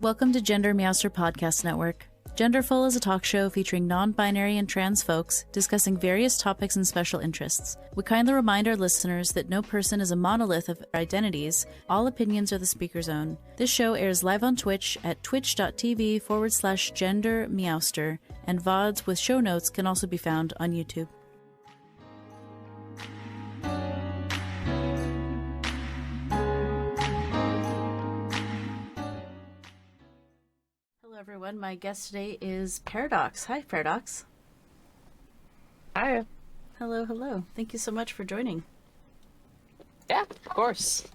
Welcome to GenderMeowster Podcast Network. Genderful is a talk show featuring non-binary and trans folks discussing various topics and special interests. We kindly remind our listeners that no person is a monolith of identities. All opinions are the speaker's own. This show airs live on Twitch at twitch.tv/GenderMeowster, and VODs with show notes can also be found on YouTube. Hello everyone, my guest today is Paradox. Hi Paradox. Hi. Hello, hello. Thank you so much for joining. Yeah, of course.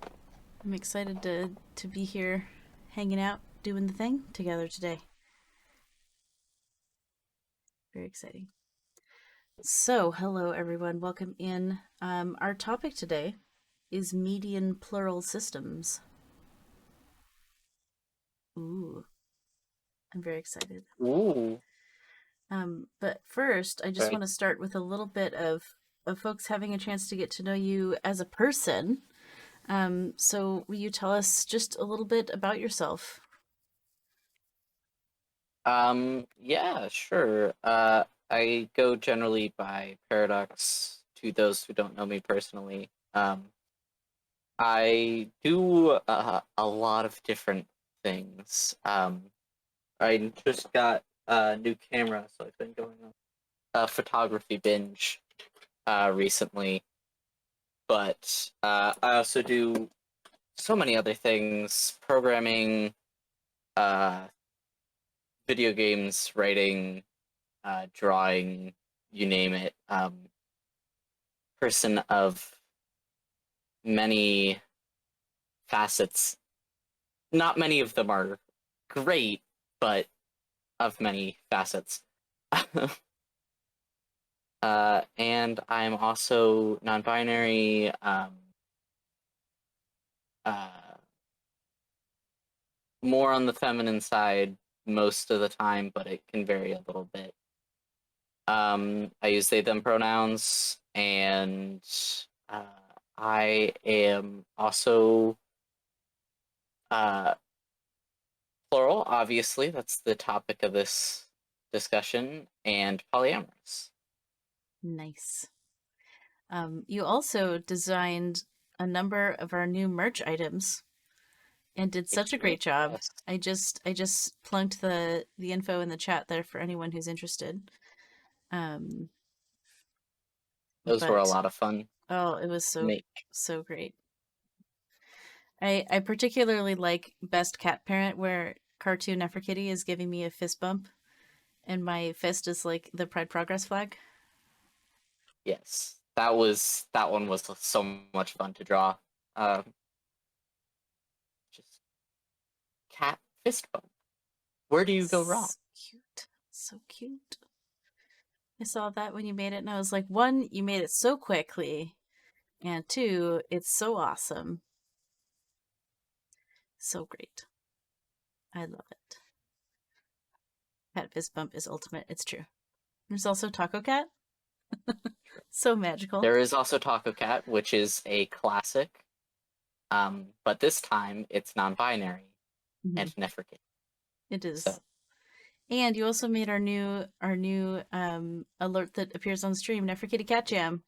I'm excited to be here hanging out, doing the thing together today. Very exciting. So, hello everyone, welcome in. Our topic today is median plural systems. Ooh. I'm very excited. Ooh. But first, I just Right. want to start with a little bit of folks having a chance to get to know you as a person. So will you tell us just a little bit about yourself? Yeah, sure. I go generally by Paradox to those who don't know me personally. I do a lot of different things. I just got a new camera, so I've been going on a photography binge recently. But I also do so many other things: programming, video games, writing, drawing, you name it. Person of many facets. Not many of them are great, but of many facets. And I'm also non-binary. More on the feminine side most of the time, but it can vary a little bit. I use they, them pronouns, and I am also plural, obviously, that's the topic of this discussion, and polyamorous. Nice. You also designed a number of our new merch items and did such a great job. Yes. I just plunked the info in the chat there for anyone who's interested. Those were a lot of fun. Oh, it was to make. so great. I particularly like Best Cat Parent, where Cartoon Neferkitty is giving me a fist bump, and my fist is like the Pride Progress flag. Yes, that one was so much fun to draw. Just cat fist bump. Where do you go wrong? Cute, so cute. I saw that when you made it, and I was like, one, you made it so quickly, and two, it's so awesome. So great. I love it. Cat fist bump is ultimate. It's true. There's also Taco Cat. So magical. There is also Taco Cat, which is a classic. But this time it's non-binary and Neferkitty. It is. So. And you also made our new alert that appears on stream, Neferkitty Cat Jam.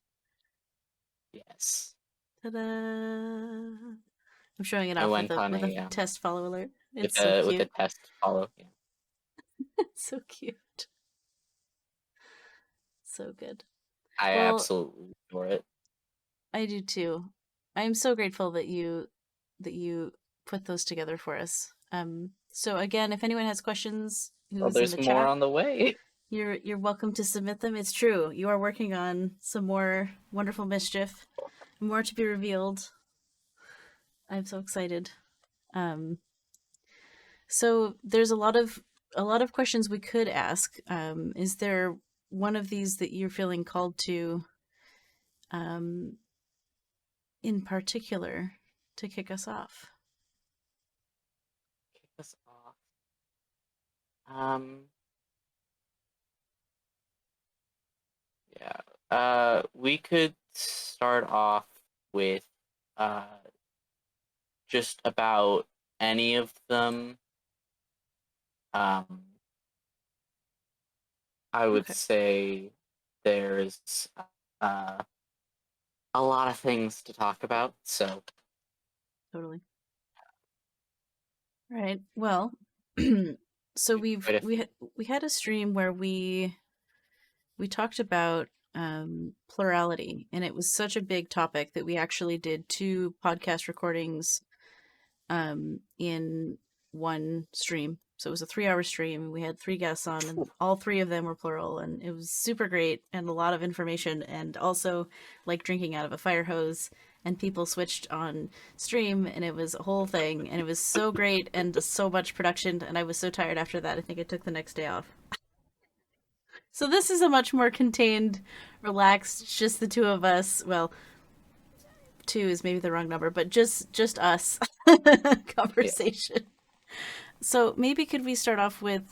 Yes. Ta-da! I'm showing it off with a test follow alert. It's so cute. With a test follow. Yeah. So cute. So good. I absolutely adore it. I do too. I'm so grateful that you put those together for us. So again, if anyone has questions, there's in the more chat, on the way. You're welcome to submit them. It's true. You are working on some more wonderful mischief, more to be revealed. I'm so excited. So there's a lot of questions we could ask. Is there one of these that you're feeling called to, in particular, to kick us off? Kick us off. Yeah. We could start off with just about any of them. I would Okay. say there's uh, a lot of things to talk about. So Totally. All right. Well, so quite a we had a stream where we talked about plurality, and it was such a big topic that we actually did 2 podcast recordings in one stream. So it was a 3-hour stream. We had 3 guests on, and all 3 of them were plural, and it was super great and a lot of information, and also like drinking out of a fire hose. And people switched on stream, and it was a whole thing, and it was so great and so much production. And I was so tired after that. I think I took the next day off. So this is a much more contained, relaxed, just the 2 of us. Well, 2 is maybe the wrong number, but just us yeah. conversation. So maybe could we start off with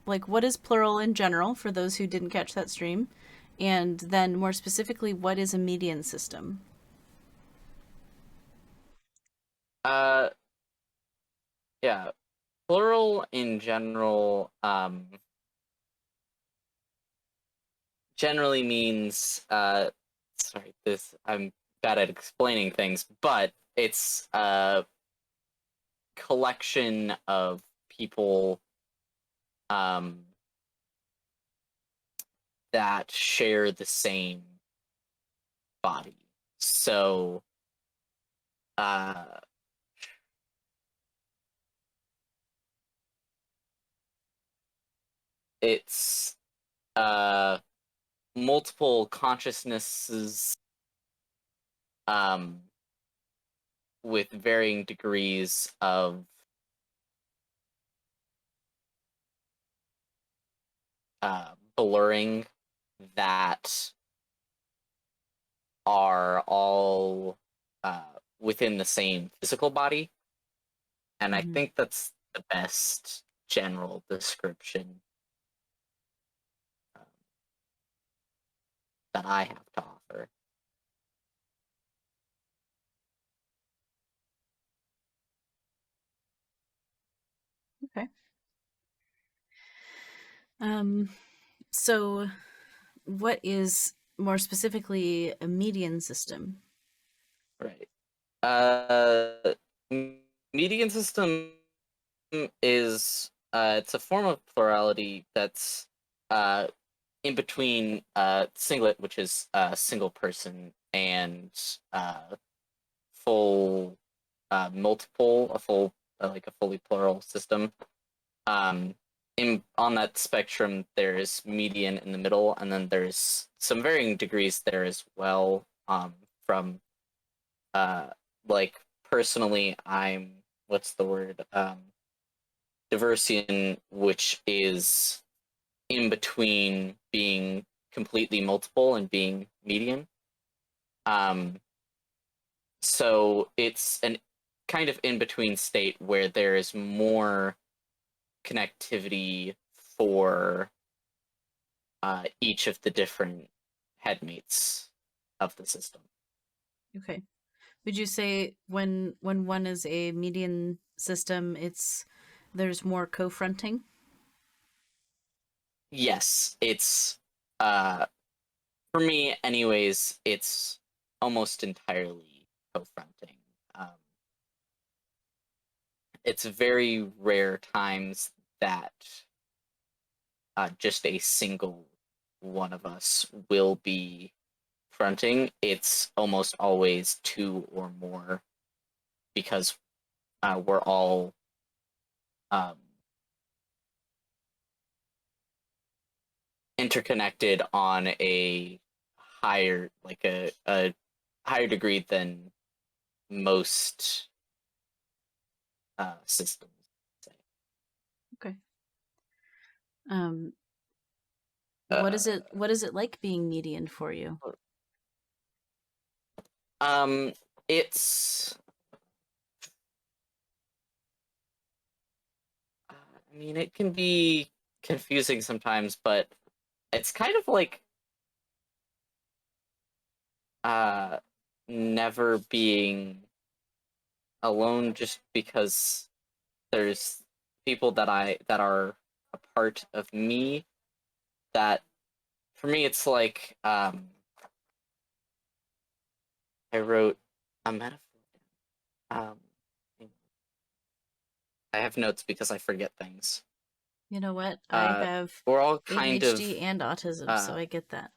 like what is plural in general for those who didn't catch that stream, and then more specifically, what is a median system? Uh, yeah. Plural in general generally means sorry, this I'm bad at explaining things, but it's a collection of people um that share the same body. So uh it's uh multiple consciousnesses um with varying degrees of blurring that are all within the same physical body. And I Mm-hmm. think that's the best general description um, that I have to offer. Okay. Um, so what is more specifically a median system? Right. Uh, median system is it's a form of plurality that's uh, in between singlet, which is a single person, and full multiple, a full like a fully plural system. In on that spectrum, there's median in the middle, and then there's some varying degrees there as well. From uh, like personally, I'm what's the word? Diversian, which is in between being completely multiple and being median. Um, so it's an kind of in between state where there is more connectivity for each of the different headmates of the system. Okay. Would you say when one is a median system, it's there's more co-fronting? Yes, it's uh, for me, anyways. It's almost entirely co-fronting. Um, it's very rare times that just a single one of us will be fronting. It's almost always 2 or more because we're all um, interconnected on a higher, like a higher degree than most systems. Say. Okay. Um, Uh, what is it like being median for you? um, it's. I mean, it can be confusing sometimes, but it's kind of like uh, never being alone, just because there's people that are a part of me. That for me, it's like I wrote a metaphor. Um, I have notes because I forget things. You know what? I have We're all kind ADHD of and autism, so I get that.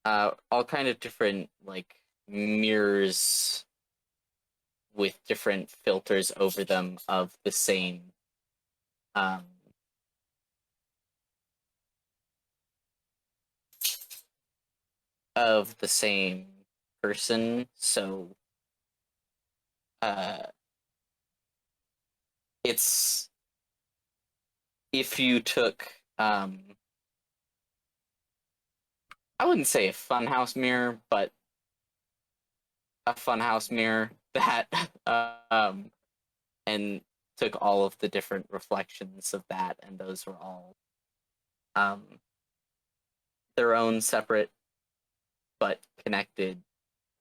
all kind of different like mirrors with different filters over them of the same um of the same person. So uh it's if you took I wouldn't say a funhouse mirror, but a funhouse mirror that um and took all of the different reflections of that, and those were all um their own separate but connected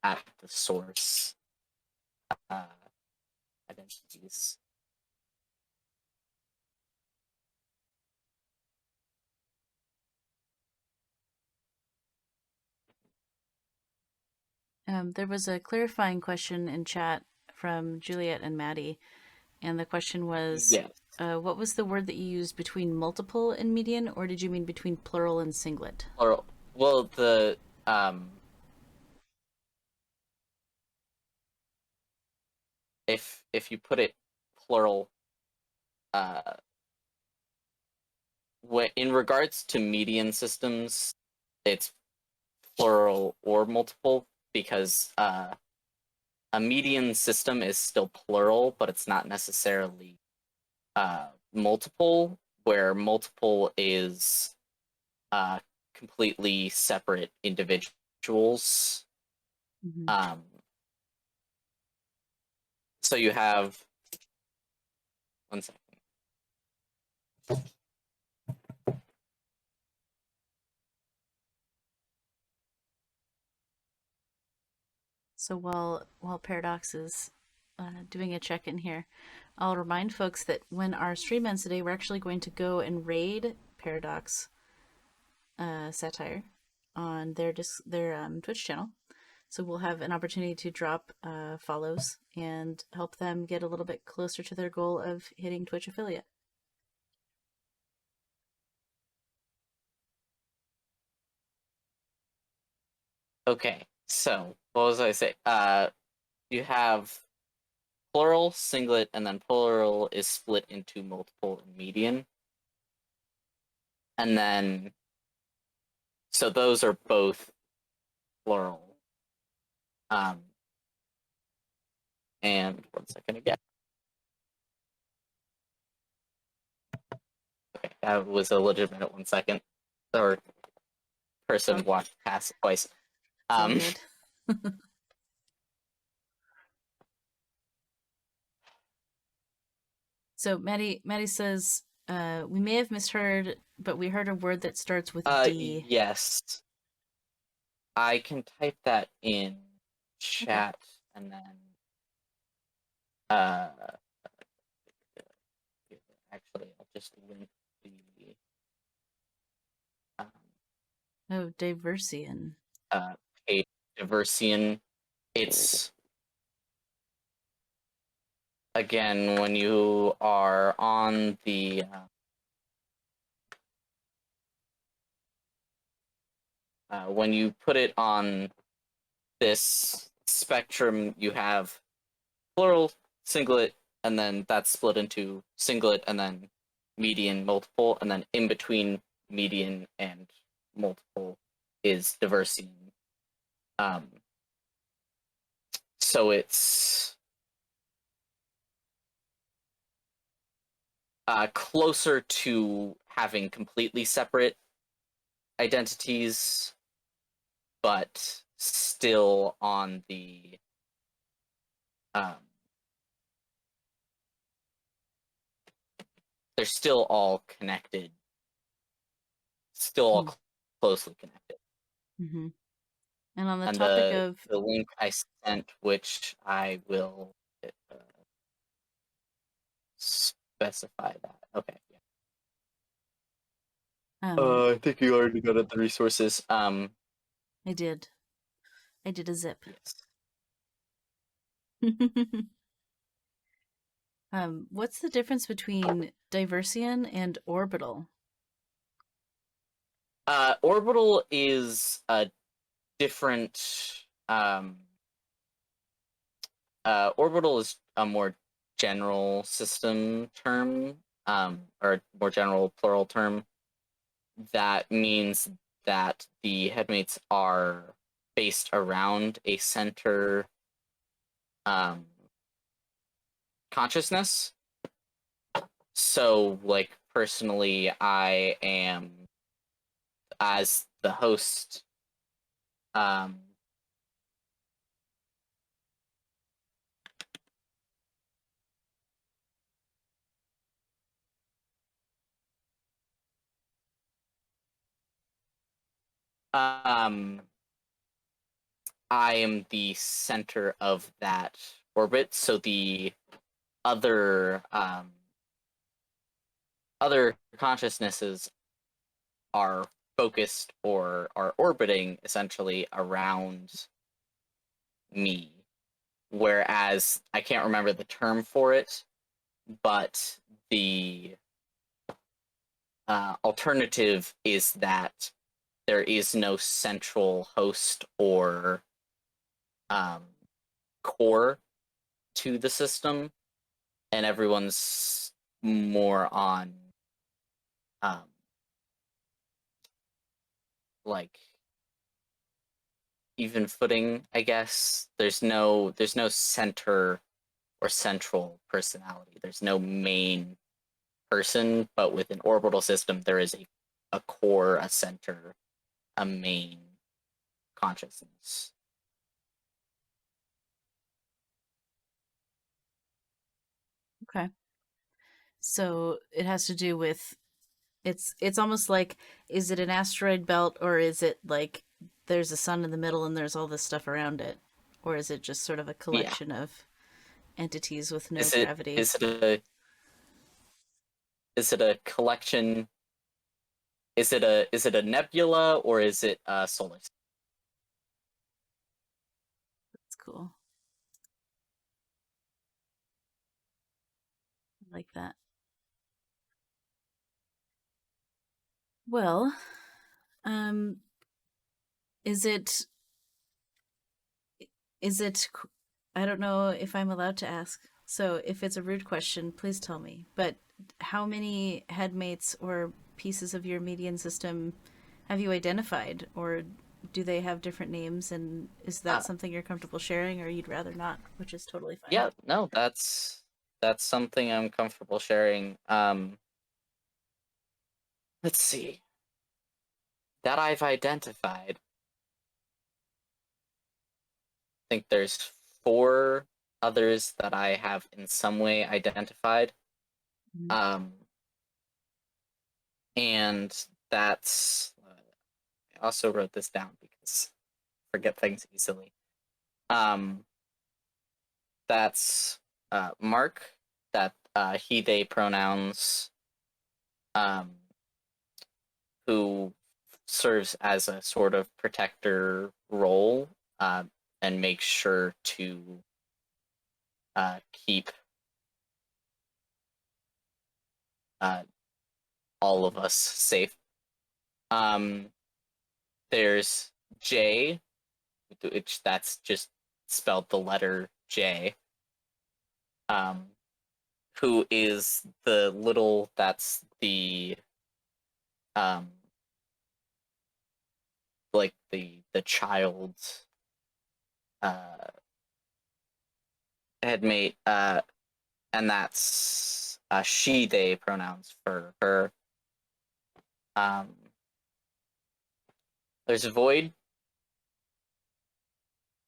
at the source uh identities. There was a clarifying question in chat from Juliet and Maddie, and the question was, Yes. what was the word that you used between multiple and median, or did you mean between plural and singlet? Plural. Well, the if you put it plural, uh, in regards to median systems, it's plural or multiple because a median system is still plural, but it's not necessarily multiple. Where multiple is completely separate individuals. Mm-hmm. So you have 1 second. So while Paradox is doing a check-in here, I'll remind folks that when our stream ends today, we're actually going to go and raid Paradox Satire on their Twitch channel. So we'll have an opportunity to drop follows and help them get a little bit closer to their goal of hitting Twitch affiliate. Okay, so what was I say? You have plural, singlet, and then plural is split into multiple and median. And then, so those are both plural. And 1 second again. Okay, that was a legitimate 1 second. Or person walked past twice. It's all good. So Maddie says, we may have misheard, but we heard a word that starts with D. Yes. I can type that in chat and then actually I'll just link the Diversian. page Diversian. It's again when you are on the when you put it on this spectrum, you have plural, singlet, and then that's split into singlet and then median, multiple, and then in between median and multiple is Diversian. So it's closer to having completely separate identities, but still on the they're still all connected, still all closely connected. Mm-hmm. And on the topic of the link I sent, which I will specify that. Okay. Um, I think you already got at the resources. I did. I did a zip. Yes. What's the difference between Diversian and Orbital? Orbital is a different. Orbital is a more general system term, or a more general plural term. That means that the headmates are based around a center consciousness. So, like, personally, I am, as the host, um, um, I am the center of that orbit. So the other other consciousnesses are focused or are orbiting essentially around me. Whereas I can't remember the term for it, but the alternative is that there is no central host or core to the system, and everyone's more on um, like even footing, I guess. There's no center or central personality. There's no main person, but with an orbital system, there is a core, a center, a main consciousness. Okay. So it has to do with it's almost like, is it an asteroid belt, or is it like there's a sun in the middle and there's all this stuff around it? Or is it just sort of a Yeah. collection of entities with no Is it gravity? is it a is it a collection? Is it a nebula, or is it a solar system? That's cool. I like that. Well, um, is it is it I don't know if I'm allowed to ask. So if it's a rude question, please tell me. But how many headmates or pieces of your median system have you identified, or do they have different names, and is that Uh, something you're comfortable sharing, or you'd rather not, which is totally fine. yeah, no, that's something I'm comfortable sharing. Let's see. That I've identified. I think there's 4 others that I have in some way identified. Mhm. Um, and that's I also wrote this down because I forget things easily. Um, that's Mark, that he they pronouns, um, who serves as a sort of protector role, and makes sure to keep uh, all of us safe. Um, there's J, which that's just spelled the letter J, um, who is the little, that's the um, like the child uh, headmate, and that's she they pronouns for her. Um, there's Void,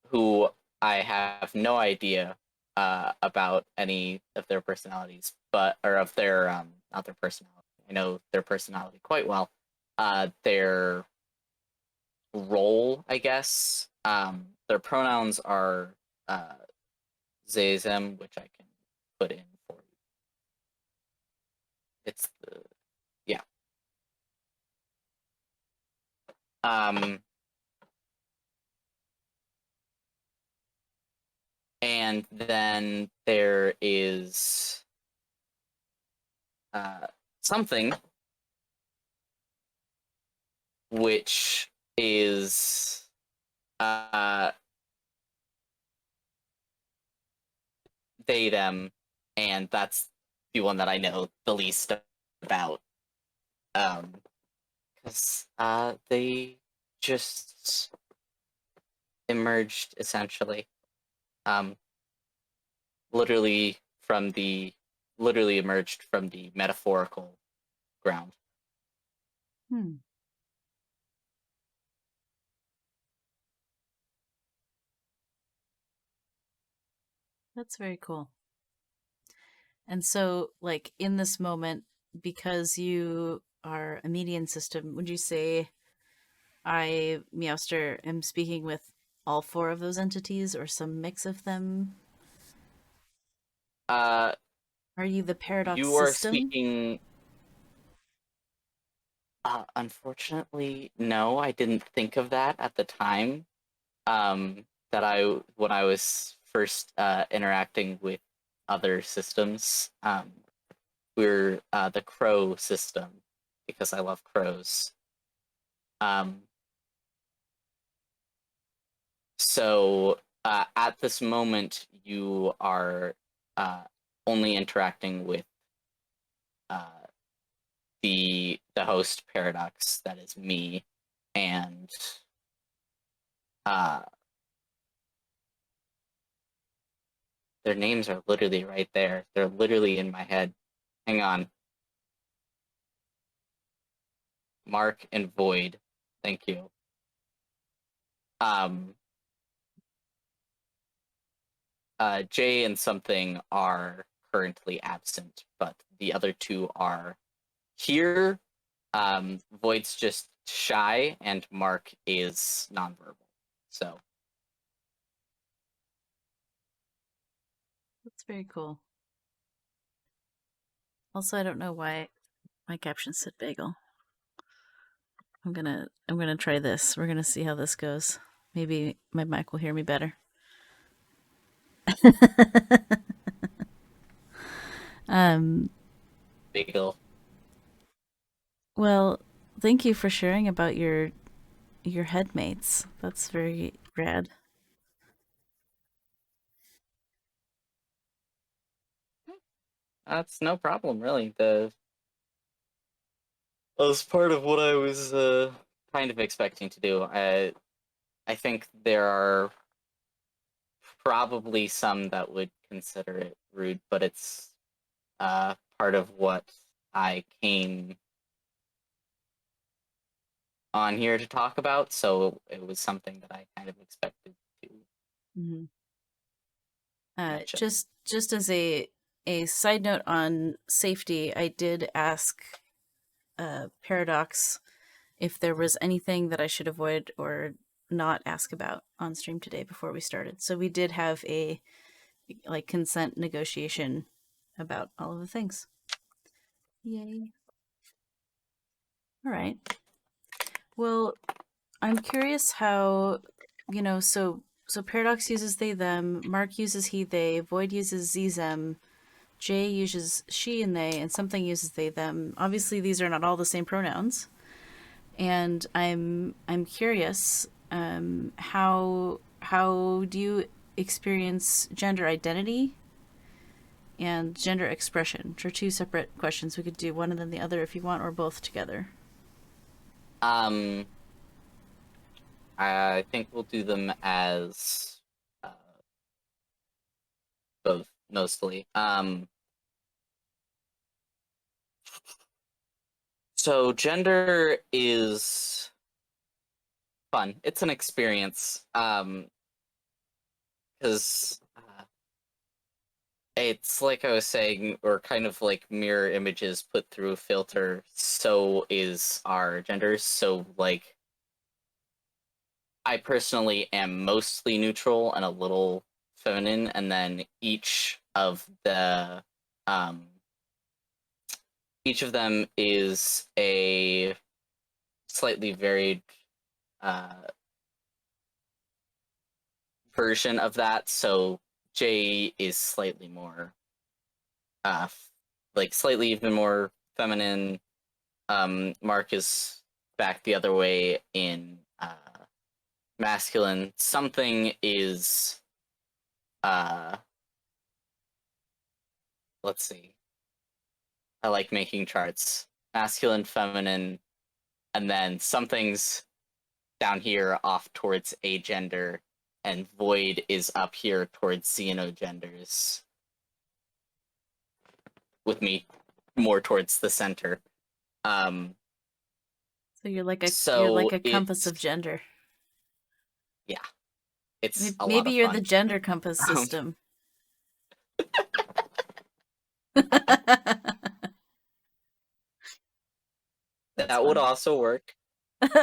who I have no idea about any of their personalities, but or of their not their personality. I know their personality quite well. Their role, I guess. Their pronouns are they them, which I can put in for you. It's the yeah. Um, and then there is something which is they them, and that's the one that I know the least about. Because they just emerged essentially, um, literally from the literally emerged from the metaphorical ground. Hmm. That's very cool. And so, like, in this moment, because you are a median system, would you say I, Meowster, am speaking with all four of those entities or some mix of them? Uh, Are you the paradox you are system? speaking. Unfortunately, no, I didn't think of that at the time. That when I was first interacting with other systems, we're the crow system because I love crows. Um, so at this moment, you are uh, only interacting with uh, the host paradox, that is me, and uh, their names are literally right there. They're literally in my head. Hang on. Mark and Void. Thank you. Um, Jay and something are currently absent, but the other two are here. Void's just shy, and Mark is nonverbal. So That's very cool. Also, I don't know why my caption said bagel. I'm gonna try this. We're gonna see how this goes. Maybe my mic will hear me better. um, Bagel. well, thank you for sharing about your headmates. That's very rad. That's no problem, really. The That was part of what I was kind of expecting to do. I think there are probably some that would consider it rude, but it's part of what I came on here to talk about, so it was something that I kind of expected to Mm-hmm. mention. Just as a side note on safety, I did ask Paradox if there was anything that I should avoid or not ask about on stream today before we started. So we did have a like consent negotiation about all of the things. Yay. All right. Well, I'm curious how, so Paradox uses they them, Mark uses he they, Void uses z them, Jay uses she and they, and something uses they them. Obviously these are not all the same pronouns. And I'm curious, how do you experience gender identity and gender expression, which are two separate questions. We could do one and then the other if you want, or both together. Um, I think we'll do them as both mostly. So gender is fun. It's an experience. Because it's like I was saying, or kind of like mirror images put through a filter. So is our genders. So like, I personally am mostly neutral and a little feminine, and then each of the um each of them is a slightly varied version of that. So J is slightly more, like slightly even more feminine. Mark is back the other way in masculine. Something is, let's see. I like making charts. Masculine, feminine, and then something's down here off towards agender, and void is up here towards xenogenders, with me more towards the center. So you're like a So compass of gender. Yeah, it's a lot Maybe of you're fun. the gender compass system. That would also work. It's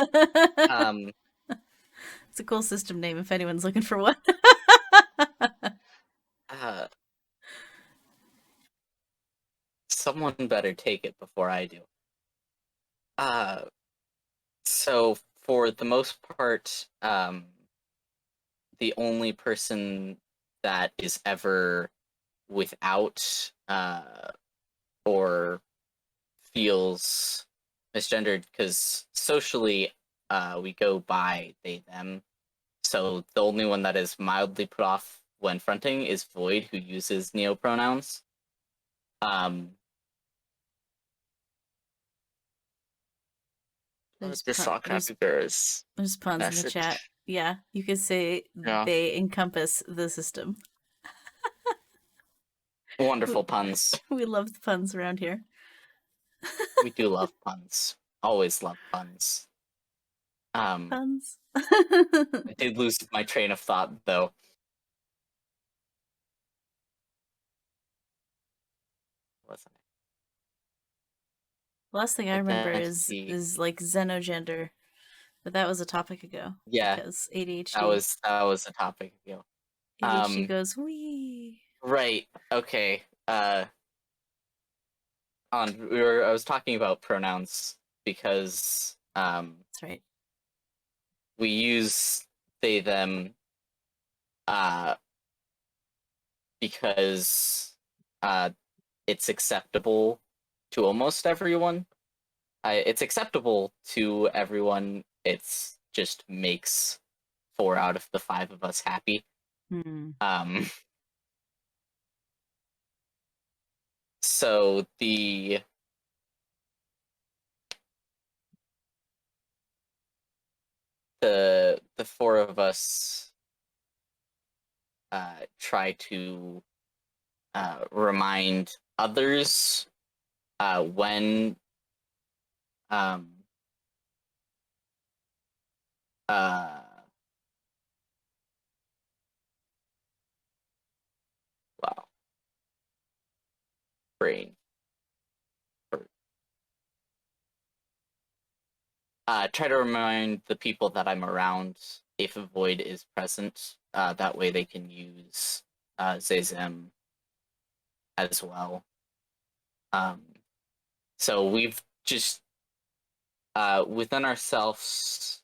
a cool system name if anyone's looking for one. Someone better take it before I do. So for the most part, the only person that is ever without or feels misgendered, because socially we go by they them. So the only one that is mildly put off when fronting is Void, who uses neopronouns. Just saw Capybara's There's puns message in the chat. Yeah, you could say they encompass the system. Wonderful puns. We love the puns around here. We do love puns. Always love puns. Puns. I did lose my train of thought, though. Wasn't it? The last thing I remember is like xenogender, but that was a topic ago. Yeah, because ADHD. That was a topic ago. ADHD goes wee. Right. Okay. I was talking about pronouns because that's right. We use they them because it's acceptable to almost everyone. It's acceptable to everyone. It's just makes 4 out of the 5 of us happy. So the 4 of us try to remind others when wow, brain. Try to remind the people that I'm around if a void is present. That way they can use Zezem as well. So we've just within ourselves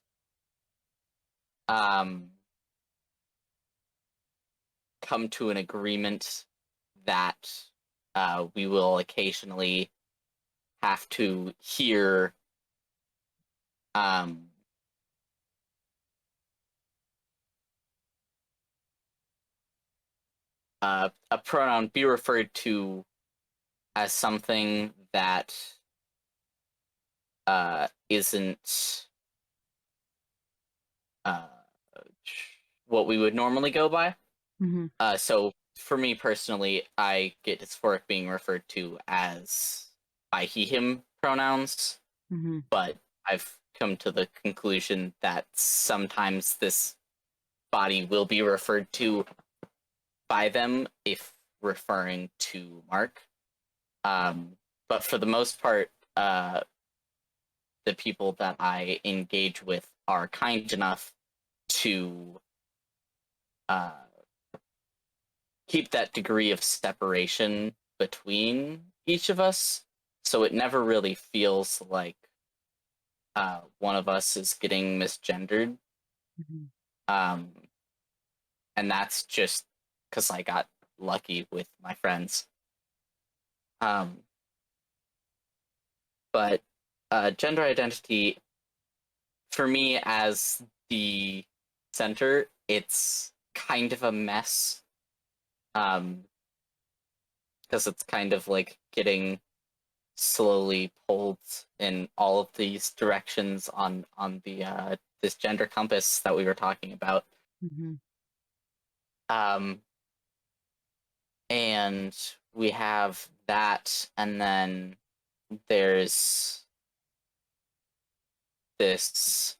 come to an agreement that we will occasionally have to hear a pronoun be referred to as something that isn't what we would normally go by. So for me personally, I get dysphoric being referred to as by he him pronouns, but I've come to the conclusion that sometimes this body will be referred to by them if referring to Mark. But for the most part, the people that I engage with are kind enough to keep that degree of separation between each of us. so it never really feels like one of us is getting misgendered. Um, and that's just because I got lucky with my friends. But gender identity, for me as the center, it's kind of a mess. Because it's kind of like getting slowly pulled in all of these directions on the this gender compass that we were talking about. Um, and we have that, and then there's this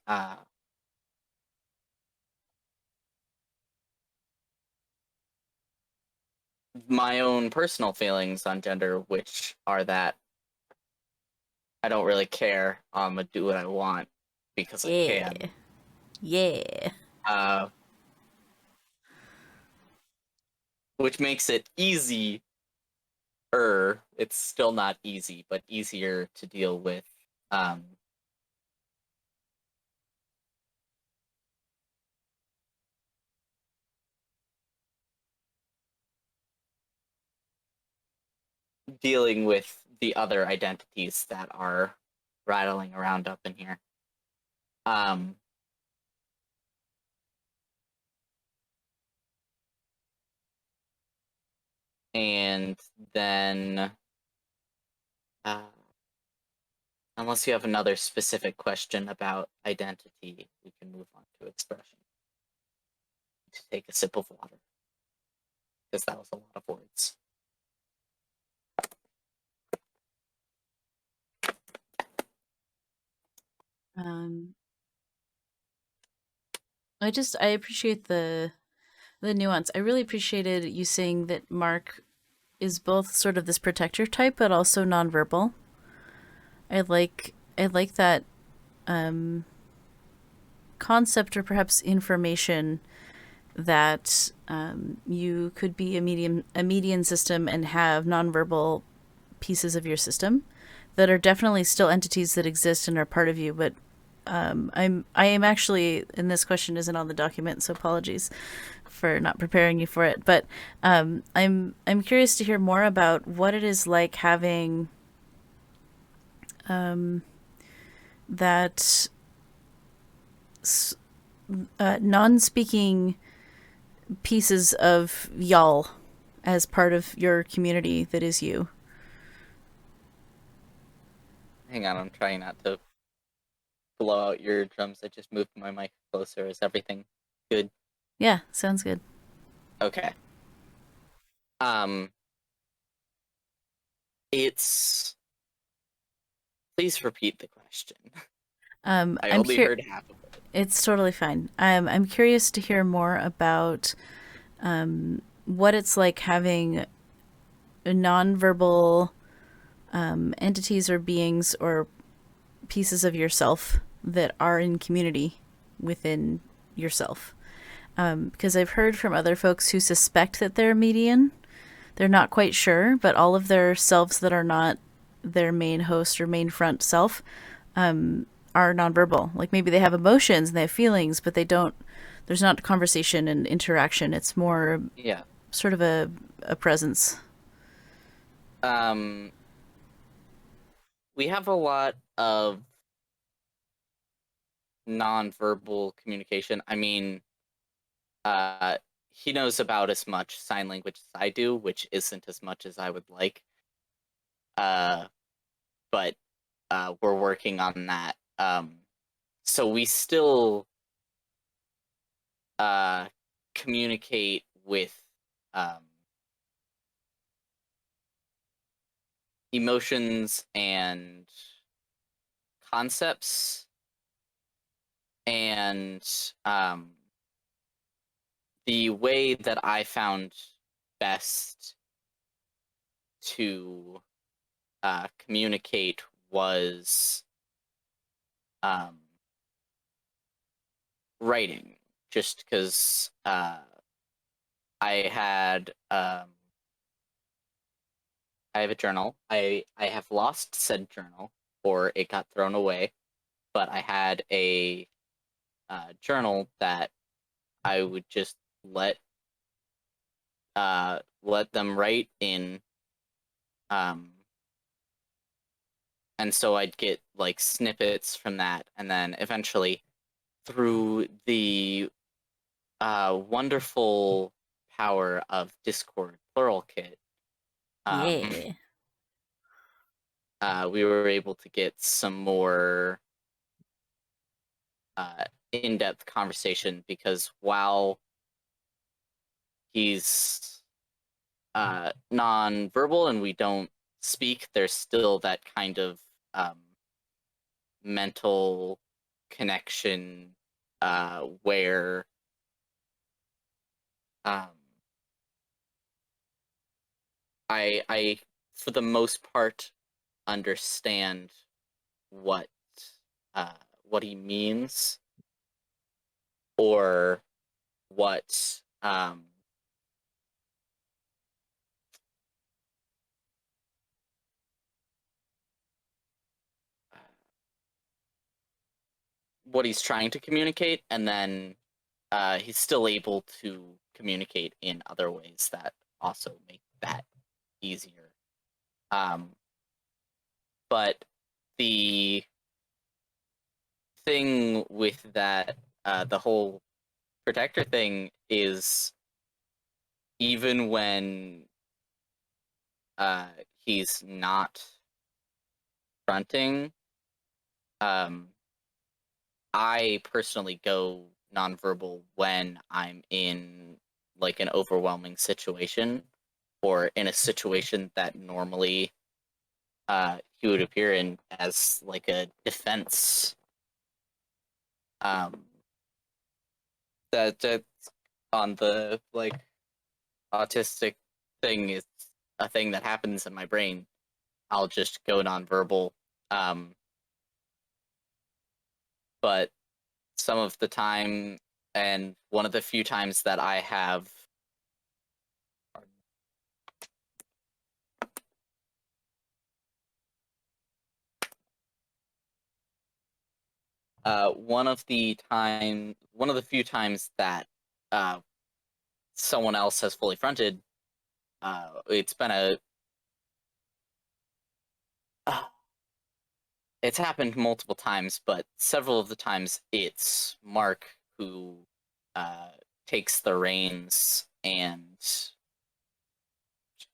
my own personal feelings on gender, which are that I don't really care. I'm gonna do what I want because I can. Yeah. Which makes it easy. It's still not easy, but easier to deal with. Dealing with the other identities that are rattling around up in here. And then, unless you have another specific question about identity, we can move on to expression. To take a sip of water, because that was a lot of words. I appreciate the nuance. I really appreciated you saying that Mark is both sort of this protector type, but also nonverbal. I like that concept, or perhaps information, that you could be a median system and have nonverbal pieces of your system that are definitely still entities that exist and are part of you. But I am actually, and this question isn't on the document, so apologies for not preparing you for it. But I'm curious to hear more about what it is like having that non-speaking pieces of y'all as part of your community that is you. Hang on, I'm trying not to blow out your drums. I just moved my mic closer. Is everything good? Yeah, sounds good. Okay. It's. Please repeat the question. I I'm only heard half of it. It's totally fine. I'm curious to hear more about what it's like having nonverbal entities or beings or pieces of yourself that are in community within yourself. Because I've heard from other folks who suspect that they're median. They're not quite sure, but all of their selves that are not their main host or main front self are nonverbal. Like maybe they have emotions and they have feelings, but they don't. There's not conversation and interaction. It's more sort of a presence. We have a lot of nonverbal communication. I mean, he knows about as much sign language as I do, which isn't as much as I would like. But we're working on that. So we still communicate with emotions and concepts, and the way that I found best to communicate was writing, just because I had I have a journal. I have lost said journal, or it got thrown away, but I had a journal that I would just let them write in, um, and so I'd get like snippets from that, and then eventually through the wonderful power of Discord Plural Kit, Yeah. we were able to get some more in-depth conversation, because while he's non-verbal and we don't speak, there's still that kind of mental connection where um, I for the most part understand what uh, what he means, or what what he's trying to communicate, and then he's still able to communicate in other ways that also make that easier. But the thing with that, the whole protector thing, is even when he's not fronting, I personally go nonverbal when I'm in like an overwhelming situation, or in a situation that normally he would appear in as like a defense. Um, that's on the like autistic thing, is a thing that happens in my brain. I'll just go nonverbal. Um, but some of the time, and one of the few times that I have one of the few times that someone else has fully fronted, it's been it's happened multiple times, but several of the times it's Mark who takes the reins, and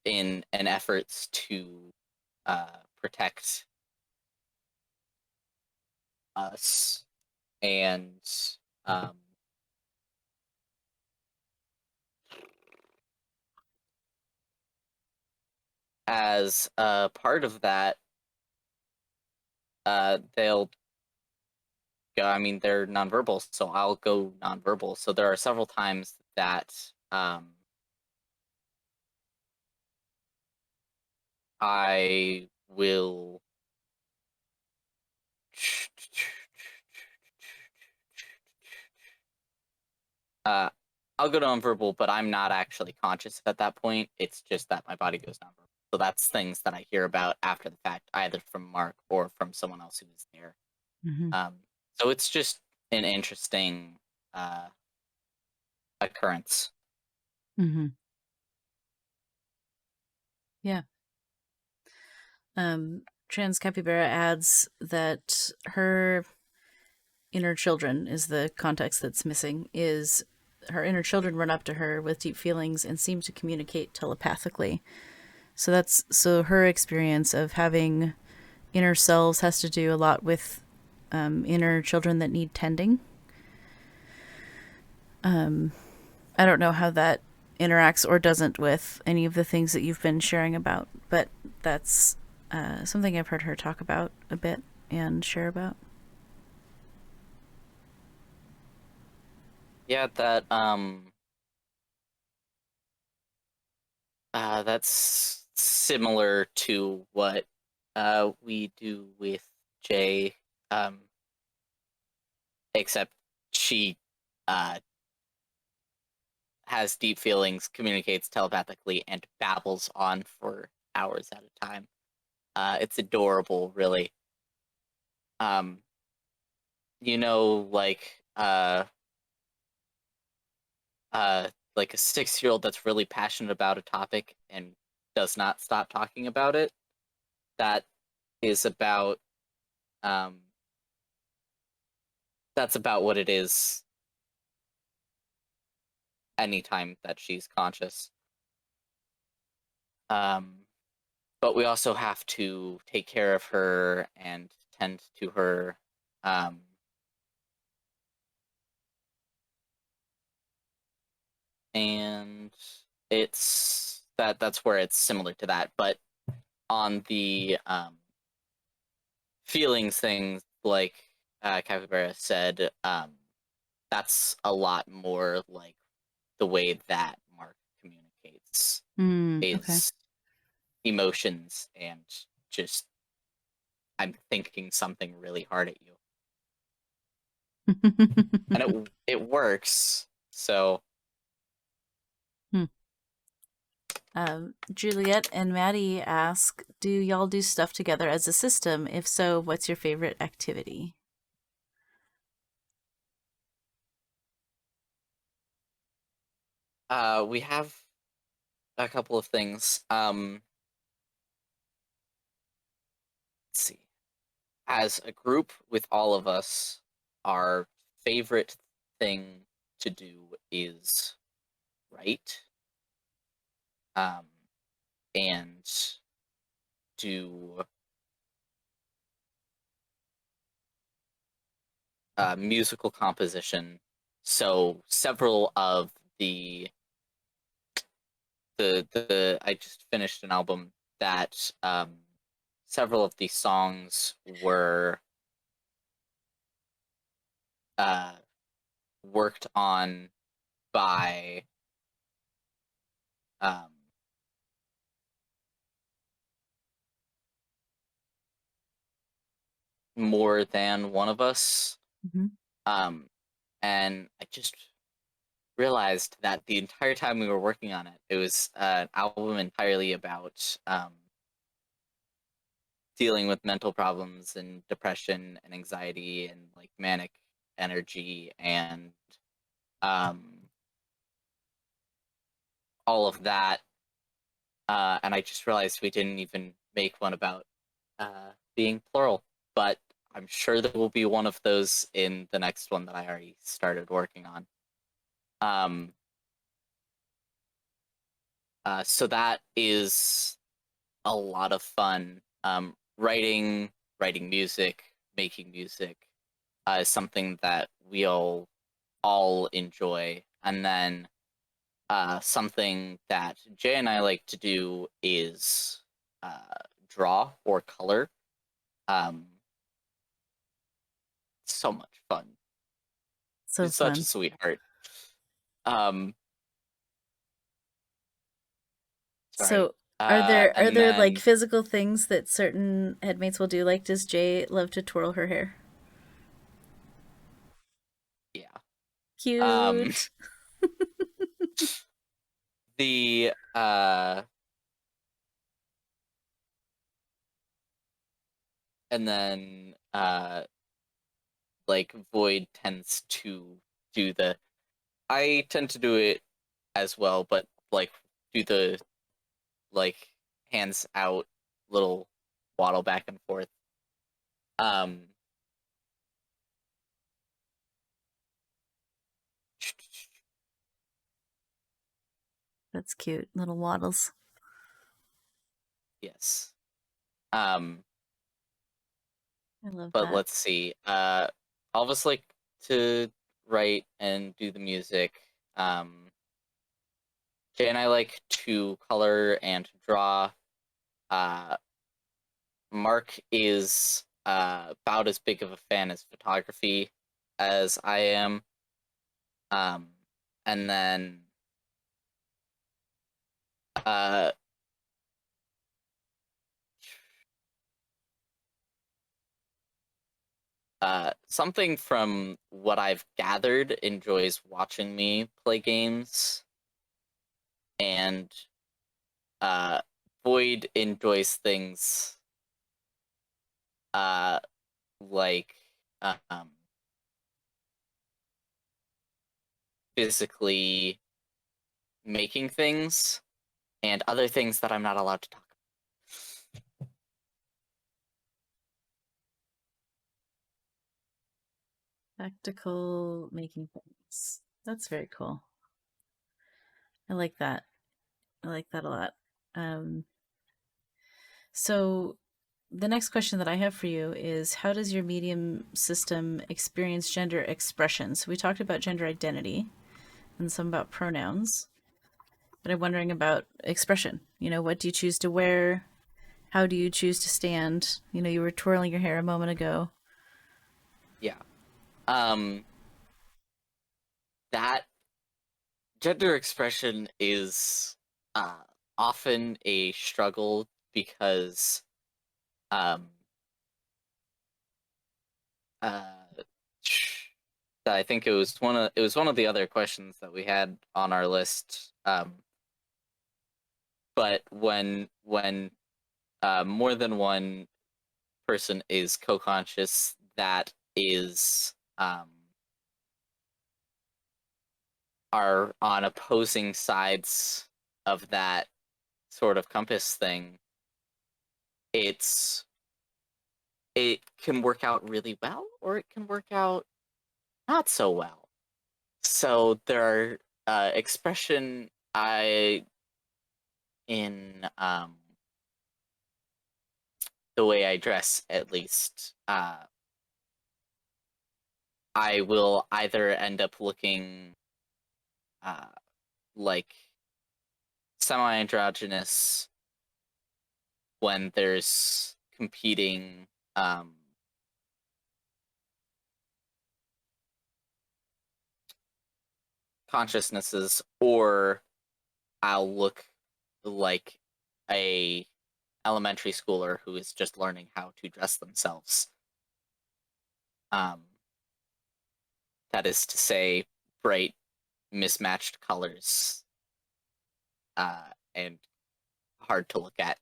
in an efforts to protect us, and um, as a part of that, they'll go. I mean, they're nonverbal, so I'll go nonverbal. So there are several times that I will uh, I'll go nonverbal, but I'm not actually conscious at that point. It's just that my body goes nonverbal. So that's things that I hear about after the fact, either from Mark or from someone else who was there. Mm-hmm. So it's just an interesting occurrence. Mm-hmm. Yeah. TransCapybara adds that her inner children is the context that's missing. Is her inner children run up to her with deep feelings and seem to communicate telepathically. So her experience of having inner selves has to do a lot with inner children that need tending. I don't know how that interacts or doesn't with any of the things that you've been sharing about, but that's something I've heard her talk about a bit and share about. Yeah, that's similar to what we do with Jay, except she has deep feelings, communicates telepathically, and babbles on for hours at a time. It's adorable, really. You know, like a 6-year-old that's really passionate about a topic and does not stop talking about it. That is about that's about what it is anytime that she's conscious. But we also have to take care of her and tend to her. And that's where it's similar to that, but on the feelings things, like Capybara said, that's a lot more like the way that Mark communicates Okay. his emotions and just, I'm thinking something really hard at you. And it works, so. Juliet and Maddie ask, do y'all do stuff together as a system? If so, what's your favorite activity? We have a couple of things. Let's see. As a group with all of us, our favorite thing to do is write. And do musical composition. So several of the I just finished an album that several of the songs were worked on by more than one of us. And I just realized that the entire time we were working on it, it was an album entirely about dealing with mental problems and depression and anxiety and like manic energy and all of that. And I just realized we didn't even make one about being plural, but I'm sure there will be one of those in the next one that I already started working on. So that is a lot of fun. Writing music, making music is something that we'll all enjoy. And then something that Jay and I like to do is draw or color. So much fun. So He's fun. such a sweetheart. Sorry. So are there then, like physical things that certain headmates will do? Like, does Jay love to twirl her hair? Yeah. Cute. The and then like Void tends to do the, I tend to do it as well, but like do the like hands out little waddle back and forth. That's cute. Little waddles. Yes. I love But that. let's see. All of us like to write and do the music. Jay and I like to color and draw. Mark is about as big of a fan as photography as I am. And then something from what I've gathered enjoys watching me play games. And Void enjoys things like physically making things and other things that I'm not allowed to talk about. Practical making things. That's very cool. I like that. I like that a lot. So the next question that I have for you is, how does your medium system experience gender expression? So we talked about gender identity and some about pronouns, but I'm wondering about expression. What do you choose to wear? How do you choose to stand? You were twirling your hair a moment ago. Yeah. That gender expression is often a struggle because I think it was one of the other questions that we had on our list. But when more than one person is co-conscious, that is are on opposing sides of that sort of compass thing, it can work out really well, or it can work out not so well. So there are expression in the way I dress, at least, I will either end up looking like semi-androgynous when there's competing consciousnesses, or I'll look like a elementary schooler who is just learning how to dress themselves. That is to say, bright, mismatched colors, and hard to look at.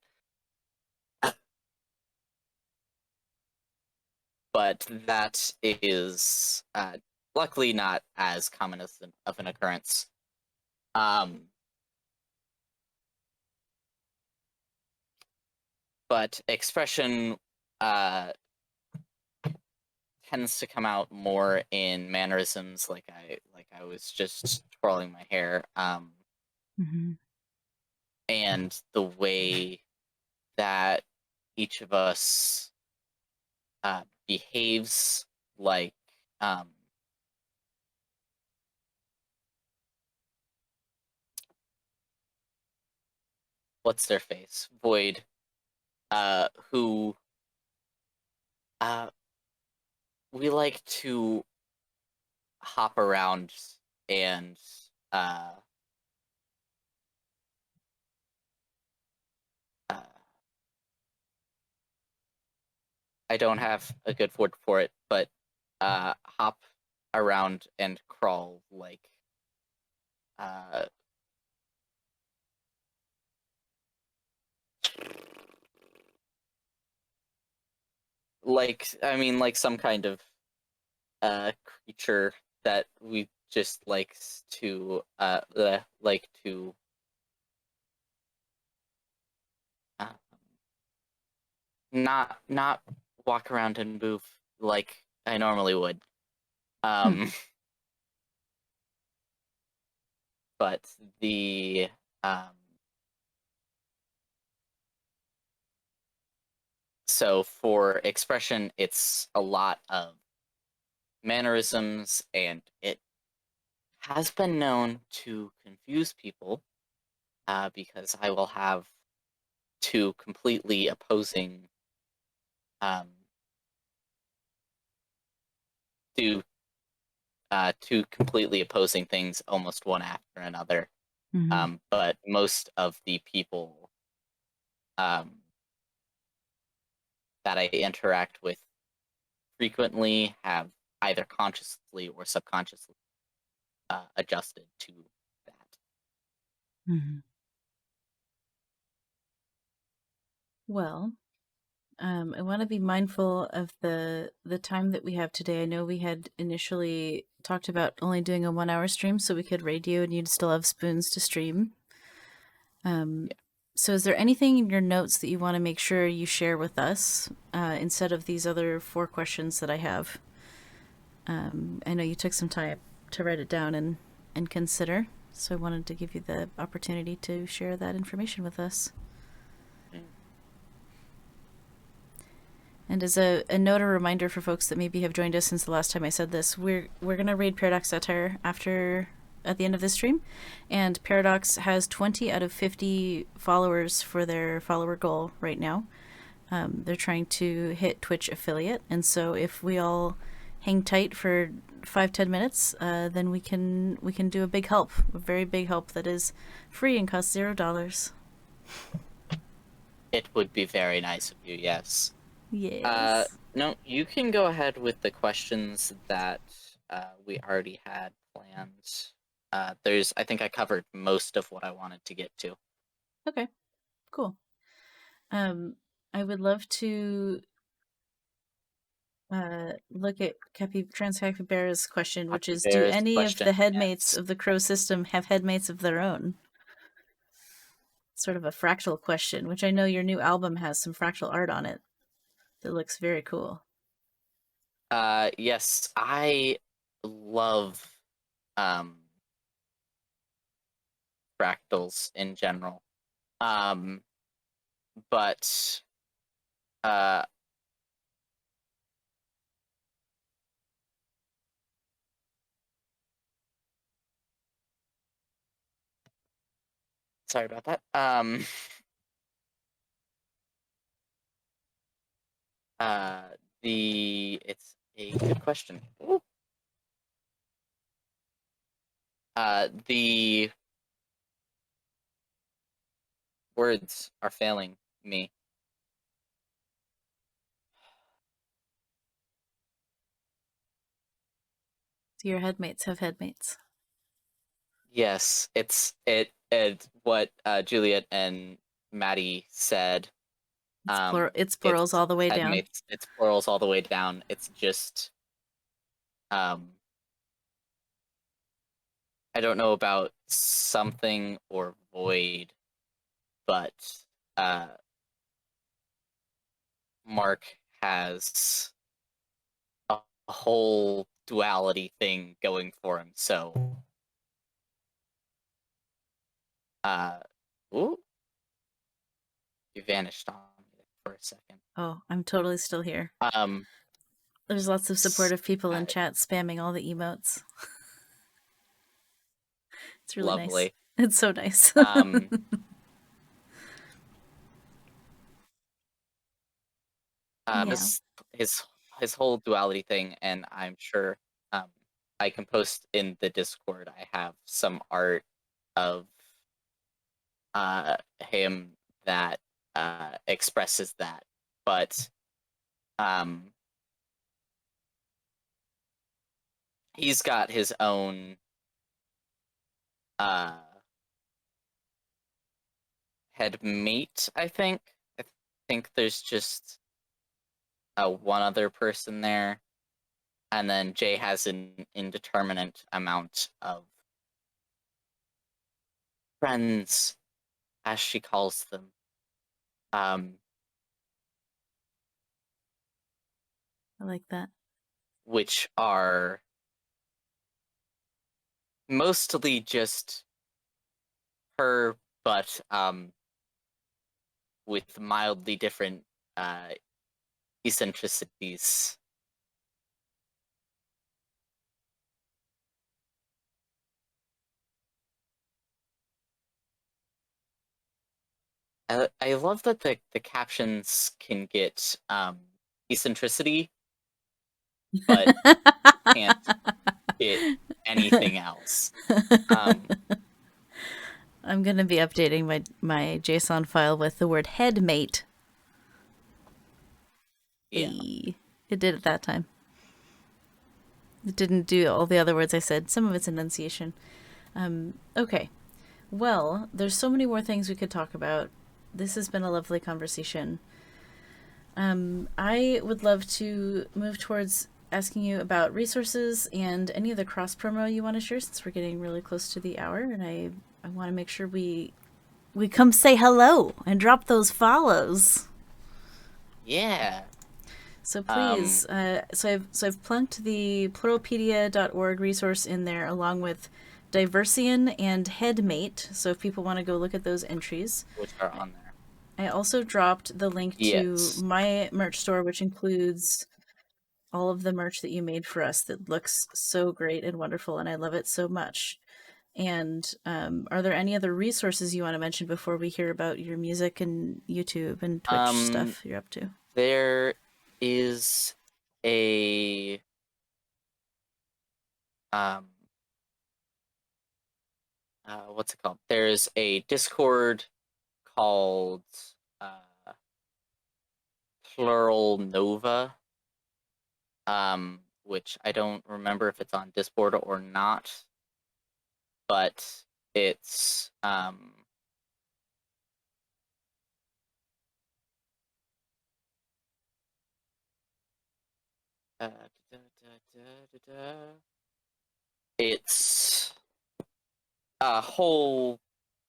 But that is luckily not as common of an occurrence. But expression tends to come out more in mannerisms, like I was just twirling my hair, and the way that each of us behaves, like what's their face? Void, who we like to hop around and I don't have a good word for it, but hop around and crawl like some kind of creature that we just likes to like to not walk around and move like I normally would. But the so for expression, it's a lot of mannerisms, and it has been known to confuse people because I will have two completely opposing do two completely opposing things almost one after another. But most of the people that I interact with frequently have either consciously or subconsciously adjusted to that. Well, I want to be mindful of the time that we have today. I know we had initially talked about only doing a 1 hour stream so we could raid you and you'd still have spoons to stream. So is there anything in your notes that you want to make sure you share with us instead of these other 4 questions that I have? I know you took some time to write it down and consider, so I wanted to give you the opportunity to share that information with us. And as a note or reminder for folks that maybe have joined us since the last time I said this, we're gonna raid ParadoxSatire at the end of this stream, and Paradox has 20 out of 50 followers for their follower goal right now. They're trying to hit Twitch affiliate, and so if we all hang tight for 5-10 minutes, then we can do a big help, a very big help that is free and costs $0. It would be very nice of you, yes. Yes. No, you can go ahead with the questions that we already had planned. I think I covered most of what I wanted to get to. Okay, cool. I would love to look at TransCapybara's question, which is, do Capybara's any of question, the headmates yes. of the crow system have headmates of their own? Sort of a fractal question, which I know your new album has some fractal art on it that looks very cool. Yes, I love fractals in general. But sorry about that. It's a good question. Ooh. The words are failing me. So your headmates have headmates. Yes, it's what Juliet and Maddie said. It's plurals all the way down. Headmates. It's plurals all the way down. It's just I don't know about something or void, but Mark has a whole duality thing going for him. So ooh, you vanished on me for a second. Oh, I'm totally still here. Um, There's lots of supportive people in chat spamming all the emotes. It's really lovely. nice. It's so nice. Yeah. His whole duality thing, and I'm sure I can post in the Discord. I have some art of him that expresses that, but he's got his own headmate. I think there's just one other person there, and then Jay has an indeterminate amount of friends, as she calls them. I like that. Which are mostly just her, but with mildly different eccentricities. I love that the captions can get eccentricity, but can't get anything else. I'm going to be updating my JSON file with the word headmate. Yeah. Hey, it did it that time. It didn't do all the other words I said. Some of it's enunciation. Okay. Well, there's so many more things we could talk about. This has been a lovely conversation. I would love to move towards asking you about resources and any of the cross promo you want to share, since we're getting really close to the hour, and I want to make sure we come say hello and drop those follows. Yeah. So please, so I've plunked the pluralpedia.org resource in there, along with Diversian and Headmate. So if people want to go look at those entries, which are on there. I also dropped the link to my merch store, which includes all of the merch that you made for us that looks so great and wonderful, and I love it so much. And are there any other resources you want to mention before we hear about your music and YouTube and Twitch stuff you're up to? There is a what's it called? There's a Discord called Plural Nova, which I don't remember if it's on Discord or not, but it's it's a whole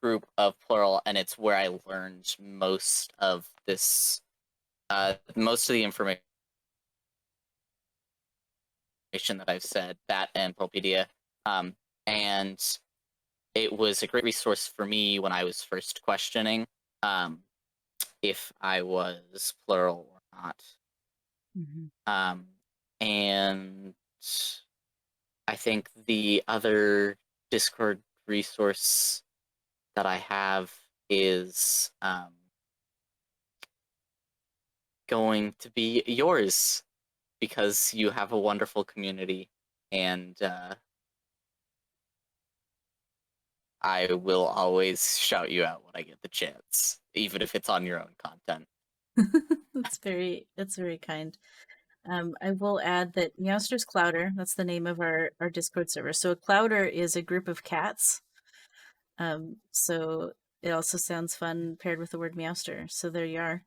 group of Plural, and it's where I learned most of this, most of the information that I've said, that and Pluralpedia, and it was a great resource for me when I was first questioning if I was plural or not. Mm-hmm. And I think the other Discord resource that I have is going to be yours, because you have a wonderful community, and I will always shout you out when I get the chance, even if it's on your own content. That's very kind. I will add that Meowster's Clouder, that's the name of our Discord server. So a clouder is a group of cats. So it also sounds fun paired with the word Meowster. So there you are.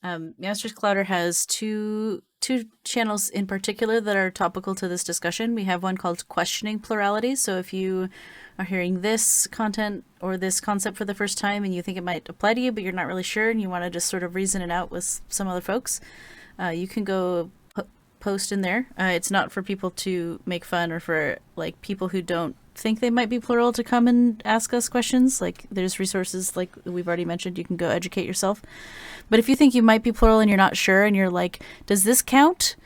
Meowster's Clouder has two channels in particular that are topical to this discussion. We have one called Questioning Plurality. So if you are hearing this content or this concept for the first time and you think it might apply to you, but you're not really sure and you want to just sort of reason it out with some other folks, you can go post in there. It's not for people to make fun or for like people who don't think they might be plural to come and ask us questions. Like there's resources like we've already mentioned, you can go educate yourself. But if you think you might be plural and you're not sure and you're like, does this count?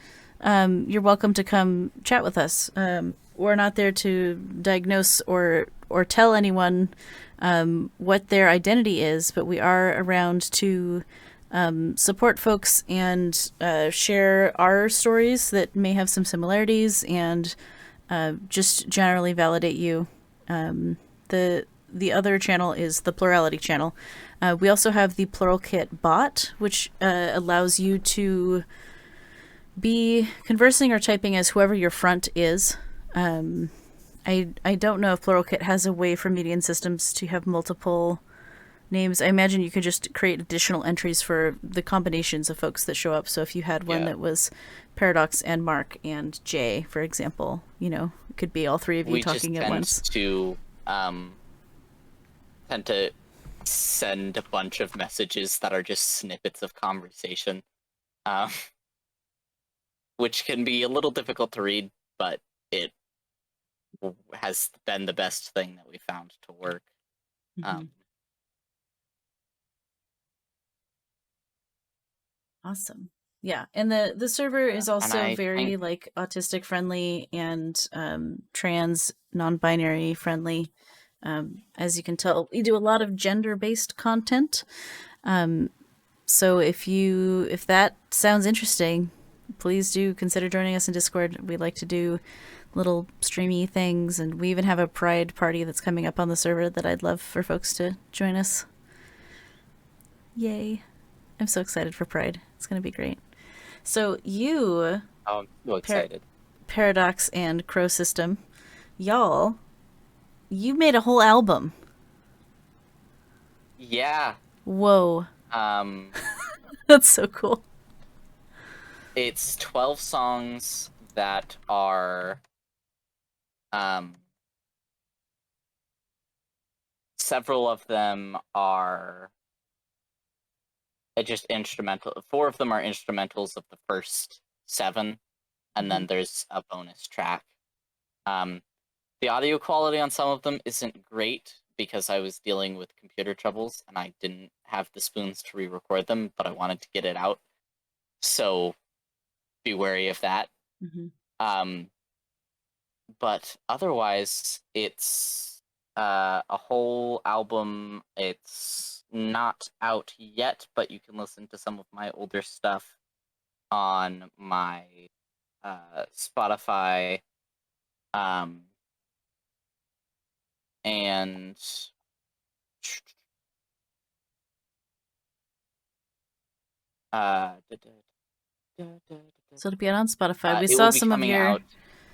You're welcome to come chat with us. We're not there to diagnose or tell anyone what their identity is, but we are around to support folks and share our stories that may have some similarities and just generally validate you. The other channel is the Plurality channel. We also have the Plural Kit bot, which allows you to be conversing or typing as whoever your front is. I don't know if Plural Kit has a way for median systems to have multiple names. I imagine you could just create additional entries for the combinations of folks that show up. So if you had one that was Paradox and Mark and Jay, for example, you know, it could be all three of you talking at once. We tend to send a bunch of messages that are just snippets of conversation, which can be a little difficult to read, but it has been the best thing that we found to work. Mm-hmm. Awesome. Yeah, and the server is also very like autistic friendly and trans non-binary friendly. As you can tell, we do a lot of gender-based content. So if that sounds interesting, please do consider joining us in Discord. We like to do little streamy things, and we even have a Pride party that's coming up on the server that I'd love for folks to join us. Yay. I'm so excited for Pride. It's going to be great. So you... Oh, I'm so excited. Paradox and Crow System, y'all, you made a whole album. Yeah. Whoa. Um, That's so cool. it's 12 songs that are several of them are just instrumental. 4 of them are instrumentals of the first 7, and then there's a bonus track. The audio quality on some of them isn't great because I was dealing with computer troubles and I didn't have the spoons to re-record them, but I wanted to get it out. So be wary of that. Um, but otherwise, it's a whole album. It's not out yet, but you can listen to some of my older stuff on my Spotify. And So to be on Spotify, we it will saw be some of coming your out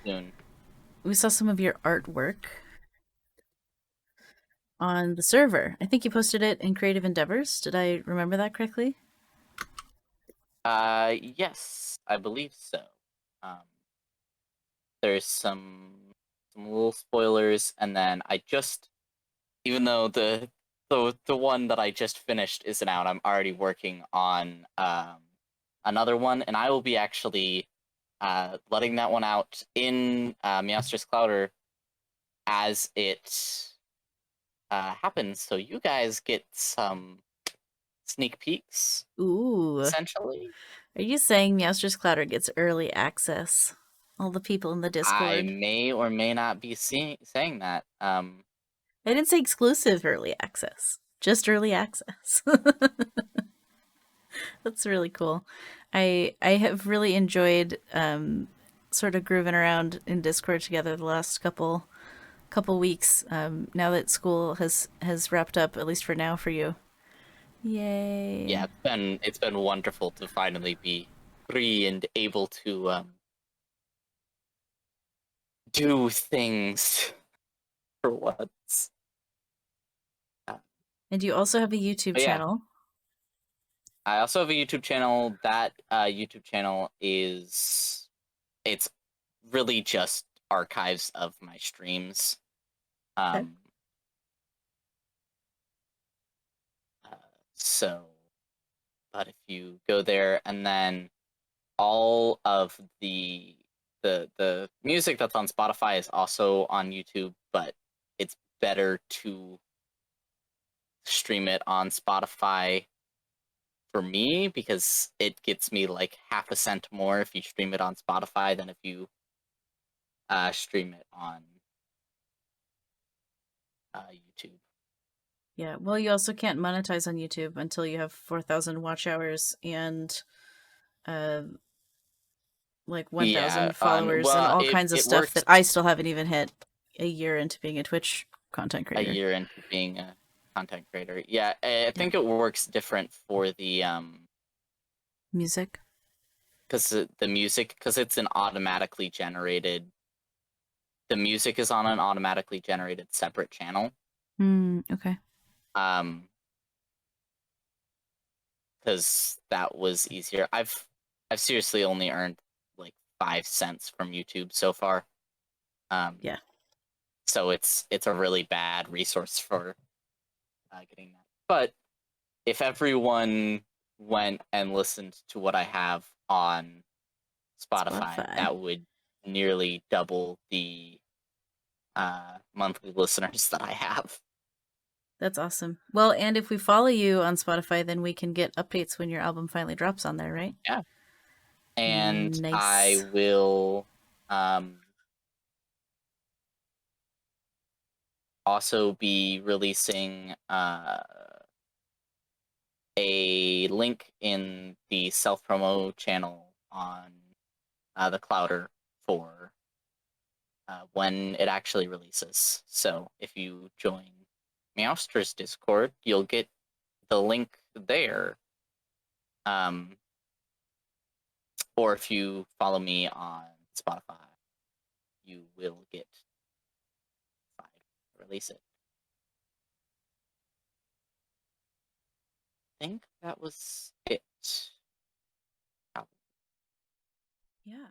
soon. artwork on the server. I think you posted it in Creative Endeavors. Did I remember that correctly? Yes, I believe so. There's some little spoilers, and then I just, even though the one that I just finished isn't out, I'm already working on another one, and I will be actually letting that one out in Meowster's Clouder as it happens, so you guys get some sneak peeks, Ooh. essentially. Are you saying Meowster's Clouder gets early access? All the people in the I Discord. may or may not be saying that. I didn't say exclusive early access, just early access. That's really cool. I have really enjoyed sort of grooving around in Discord together the last couple weeks. Now that school has wrapped up, at least for now, for you. Yay! Yeah, it's been wonderful to finally be free and able to do things for once. And you also have a YouTube channel. I also have a YouTube channel. That YouTube channel it's really just archives of my streams. Okay. So, but if you go there and then all of the music that's on Spotify is also on YouTube, but it's better to stream it on Spotify for me because it gets me like half a cent more if you stream it on Spotify than if you stream it on YouTube. Yeah, well, you also can't monetize on YouTube until you have 4,000 watch hours and like 1,000 followers and all kinds of it stuff that works I still haven't even hit a year into being a Twitch content a creator. year into being a content creator. Yeah, I think it works different for the music. because the music, because it's an automatically generated. The music is on an automatically generated separate channel. Okay. Because that was easier. I've seriously only earned like 5 cents from YouTube so far. Yeah. So it's a really bad resource for getting that. But if everyone went and listened to what I have on Spotify. That would nearly double the monthly listeners that I have. That's awesome. Well, and if we follow you on Spotify, then we can get updates when your album finally drops on there, right? Yeah. And nice. I will also be releasing a link in the self-promo channel on the Clouder for when it actually releases. So if you join Meowster's Discord, you'll get the link there. Or if you follow me on Spotify, you will get release it. think that was it. Yeah.